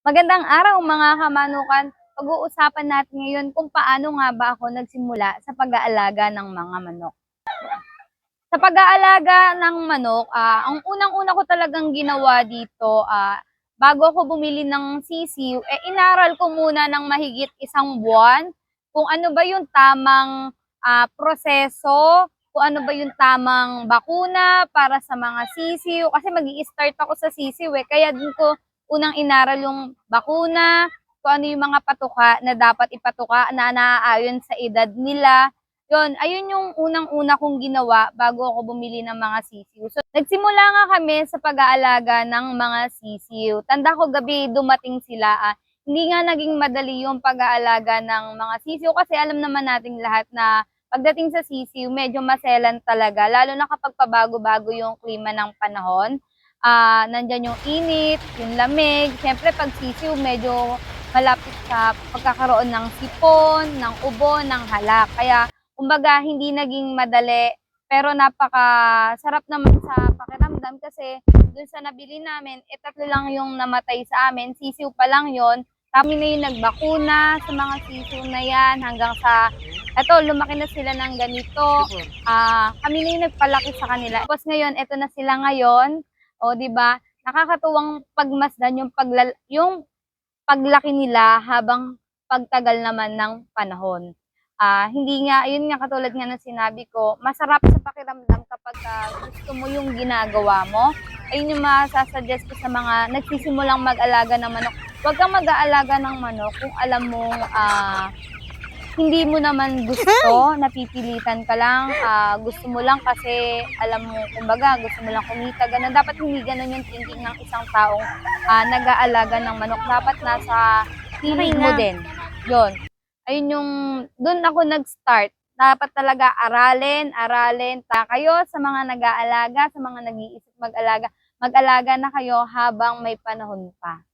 Magandang araw mga kamanukan. Pag-uusapan natin ngayon kung paano nga ba ako nagsimula sa pag-aalaga ng mga manok. Sa pag-aalaga ng manok, ang unang-una ko talagang ginawa dito, bago ako bumili ng sisiw, inaral ko muna ng mahigit 1 buwan kung ano ba yung tamang proseso, kung ano ba yung tamang bakuna para sa mga sisiw. Kasi mag-i-start ako sa sisiw kaya dun ko unang inaral yung bakuna, kung ano yung mga patuka na dapat ipatuka na naaayon sa edad nila. Yun, ayun yung unang-una kong ginawa bago ako bumili ng mga sisiw. So, nagsimula nga kami sa pag-aalaga ng mga sisiw. Tanda ko gabi dumating sila. Hindi nga naging madali yung pag-aalaga ng mga sisiw kasi alam naman nating lahat na pagdating sa sisiw, medyo maselan talaga. Lalo na kapag pabago-bago yung klima ng panahon. Nandyan yung init, yung lamig. Siyempre, pag sisiw, medyo malapit sa pagkakaroon ng sipon, ng ubo, ng halak. Kaya kumbaga hindi naging madali, pero napakasarap naman sa pakiramdam kasi dun sa nabili namin, 3 lang yung namatay sa amin, sisiw pa lang yon. Kami na yung nagbakuna sa mga sisiw na yan hanggang sa, eto, lumaki na sila ng ganito. Kami na yung nagpalaki sa kanila. Tapos ngayon, eto na sila ngayon. O, di ba? Nakakatuwang pagmasdan yung paglaki nila habang pagtagal naman ng panahon. Hindi nga, yun nga katulad nga ng sinabi ko, masarap sa pakiramdam kapag gusto mo yung ginagawa mo. Ayun yung masasuggest ko sa mga nagsisimulang mag-alaga ng manok. Huwag kang mag-aalaga ng manok kung alam mong hindi mo naman gusto, napipilitan ka lang, gusto mo lang kasi alam mo, kumbaga, gusto mo lang kumita, ganun. Dapat hindi ganun yung thinking ng isang taong nag-aalaga ng manok. Dapat nasa hilig mo din. Yun. Ayun yung, doon ako nag-start. Dapat talaga aralin. Kayo sa mga nag-aalaga, sa mga nag-iisip mag-alaga na kayo habang may panahon pa.